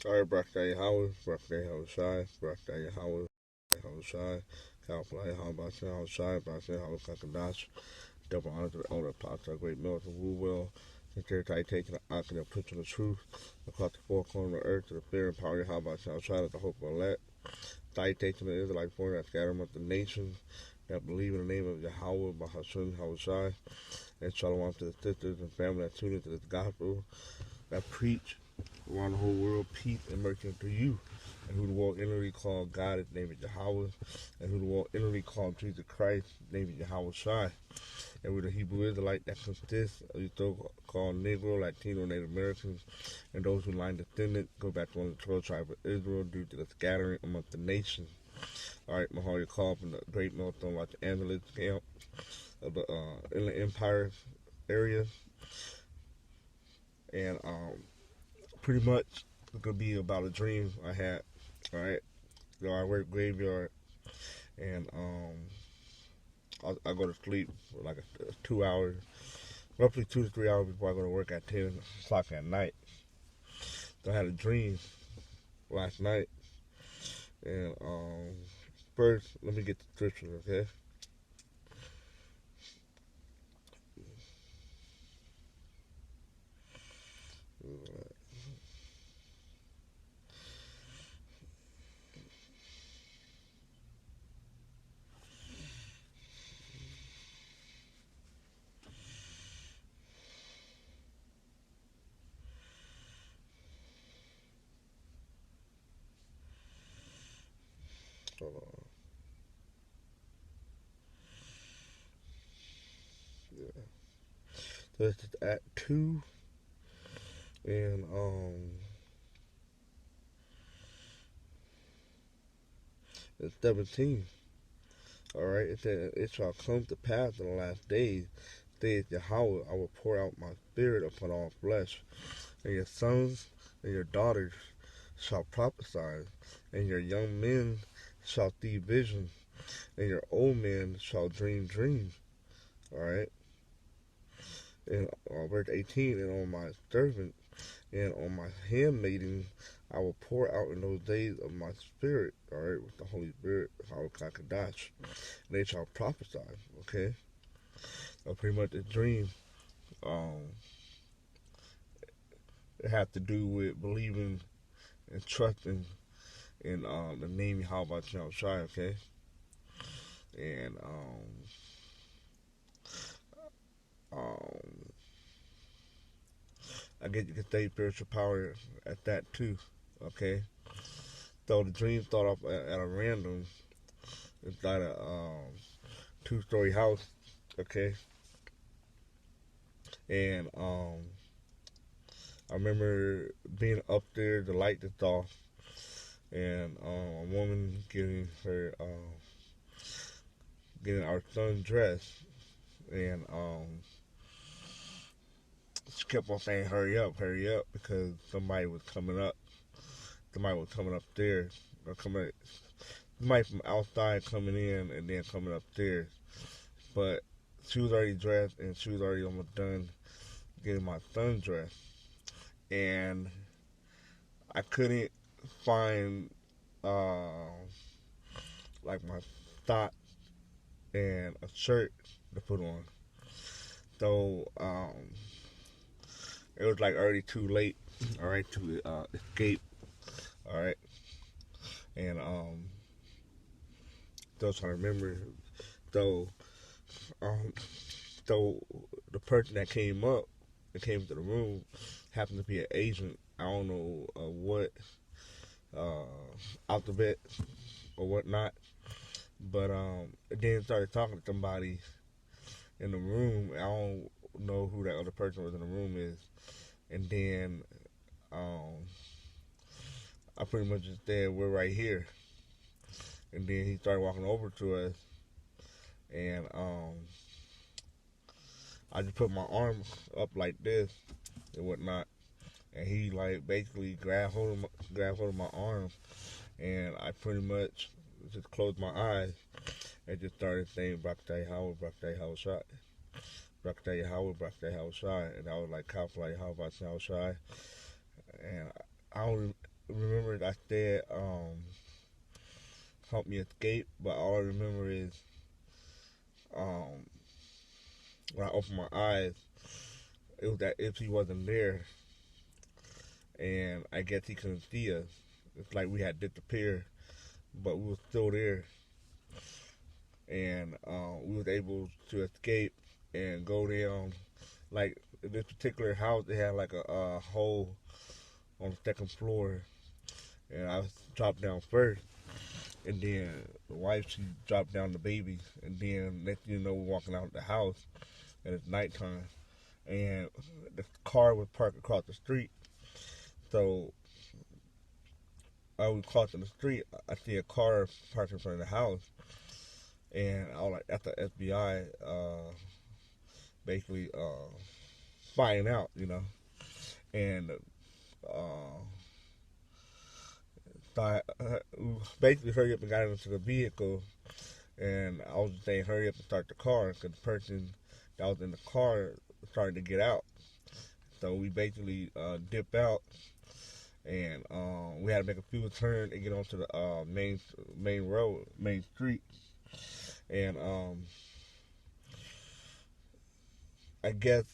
Alright, Brakday Howard, Brakday Howard Shy, Brakday Howard, Howard Shy, California, how about you, Howard Shy, Brakday Howard Kakadash, double honor to the elder plots, our great Milton Woolwell, sincere tie taking the ark and the preaching the truth, across the four corners of the earth to the fear and power, how about you, Howard Shy, the hope of elect, tie taking the Israelite born that scatter among the nations, that believe in the name of Yahweh, Bahashim, Howard Shy, and shalom to the sisters and family that tune into this gospel, that preach around the whole world, peace and mercy unto you, and who the world inwardly called God, his name is Yahweh, and who the world inwardly called Jesus Christ, his name is Yahweh Shai, and with the Hebrew Israelite that consists of these so-called Negro, Latino, Native Americans, and those who line descendants go back to one of the 12 tribes of Israel due to the scattering amongst the nations. Alright, Mahali called from the Great Milton, Los Angeles camp of the Inland Empire area, and pretty much it's gonna be about a dream I had. All right, so I work graveyard, and I go to sleep for like 2 hours, roughly 2 to 3 hours before I go to work at 10 o'clock at night. So I had a dream last night, and first let me get the scripture, okay? Hold on. Yeah. So it's at 2 and 17. All right, it said, "It shall come to pass in the last days, saith Yahweh, I will pour out my spirit upon all flesh, and your sons and your daughters shall prophesy, and your young men shall see visions, and your old men shall dream dreams." All right, and verse 18, "And on my servant and on my handmaiden I will pour out in those days of my spirit," all right, with the Holy Spirit, Halakakadash, and they shall prophesy, okay? So pretty much the dream, um, it had to do with believing and trusting in the name Yahweh Shai, okay? And um, I guess you could say spiritual power at that too, okay? So the dream started off at a random. It's like a two-story house, okay? And I remember being up there, the light is off, and a woman getting our son dressed, and she kept on saying, hurry up," because somebody was coming upstairs, or somebody from outside coming in and then coming upstairs. But she was already dressed, and she was already almost done getting my son dressed, and I couldn't find uh, like my socks and a shirt to put on. So it was like already too late, all right, to escape, all right, and still trying to remember. So um, so the person that came to the room, happened to be an agent. I don't know what uh, alphabet or whatnot, but then started talking to somebody in the room. I don't know who that other person was in the room is, and then um, I pretty much just said, "We're right here," and then he started walking over to us, and I just put my arm up like this and whatnot, and he like basically grabbed hold of my arm, and I pretty much just closed my eyes and just started saying, "Brakta Howard, Brakta Howard Shai, Brakta Howard, Brakta Howard Shai," and I was like, "Kafla Howard Shai," and I don't I said helped me escape, but all I remember is um, when I opened my eyes, it was that if he wasn't there, and I guess he couldn't see us. It's like we had disappeared, but we were still there, and we was able to escape and go down. Like this particular house, they had like a hole on the second floor, and I dropped down first, and then the wife she dropped down the baby, and then next thing you know we're walking out the house, and it's nighttime, and the car was parked across the street. So I was crossing the street, I see a car parked in front of the house, and I was like, that's the FBI, basically flying out, and uh, so I basically hurry up and got into the vehicle, and I was saying hurry up and start the car because the person that was in the car started to get out. So we basically dip out, and we had to make a few turns and get onto the main road, main street, and I guess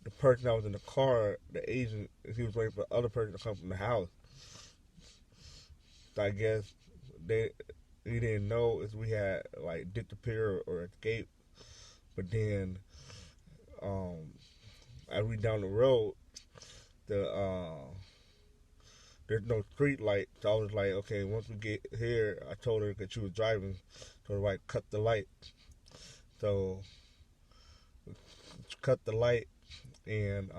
the person that was in the car, the agent, he was waiting for the other person to come from the house. So I guess he didn't know if we had like disappeared or escaped. But then as we down the road, the there's no street light. So I was like, okay, once we get here, I told her that she was driving, so I like cut the light. So cut the light, and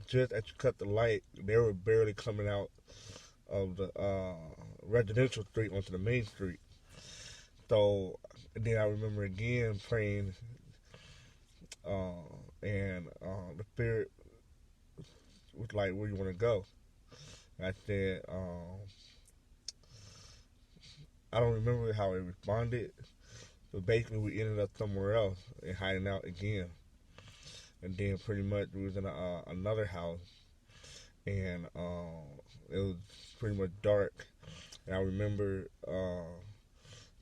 just as you cut the light, they were barely coming out of the residential street onto the main street. So then I remember again praying, and the spirit was like, "Where you want to go?" And I said, I don't remember how it responded, but basically we ended up somewhere else and hiding out again. And then pretty much we was in another house, and it was pretty much dark. And I remember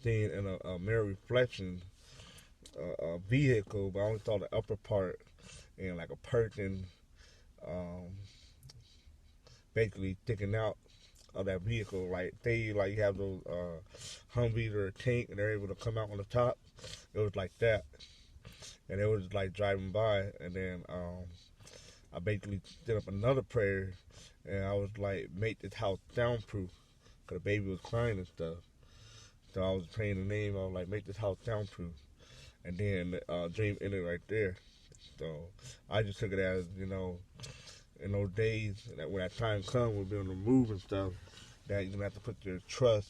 seeing in a mirror reflection a vehicle, but I only saw the upper part, and like a person um, basically sticking out of that vehicle. Like they like you have those Humvees or a tank, and they're able to come out on the top. It was like that, and it was like driving by, and then I basically did up another prayer, and I was like, make this house soundproof, cause the baby was crying and stuff. So I was praying the name. I was like, make this house soundproof, and then dream ended right there. So I just took it as in those days that when that time comes, we'll be on the move and stuff. That you're gonna have to put your trust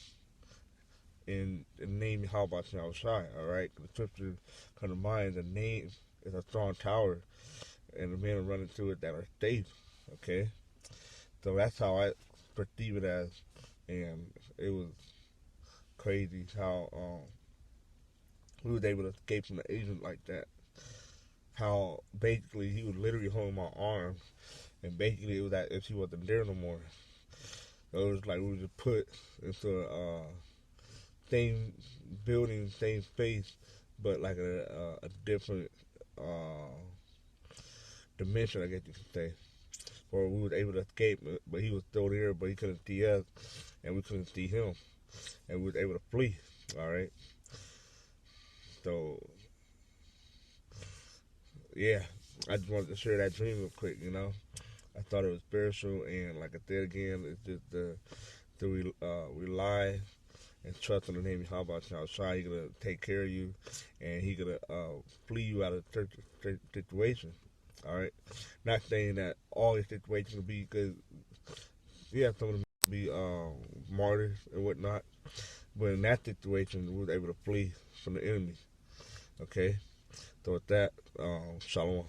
in the name Yahweh Shai. All right, the scripture come to mind. The name is a strong tower, and the men are running through it that are safe. Okay, so that's how I perceive it as, and it was crazy how we was able to escape from the agent like that. How basically he was literally holding my arm, and basically it was that if he wasn't there no more, it was like we were just put into a same building, same space, but like a different dimension, I guess you could say. Or we was able to escape, but he was still there, but he couldn't see us, and we couldn't see him, and we was able to flee. All right, so yeah, I just wanted to share that dream real quick. I thought it was spiritual, and like I said again, it's just to rely and trust in the name of Yahweh Shai. He's gonna take care of you, and he's gonna flee you out of the situation. All right, not saying that all your situations will be good. Yeah, some of them be martyrs and whatnot, but in that situation, we were able to flee from the enemy. Okay, so with that, shalom.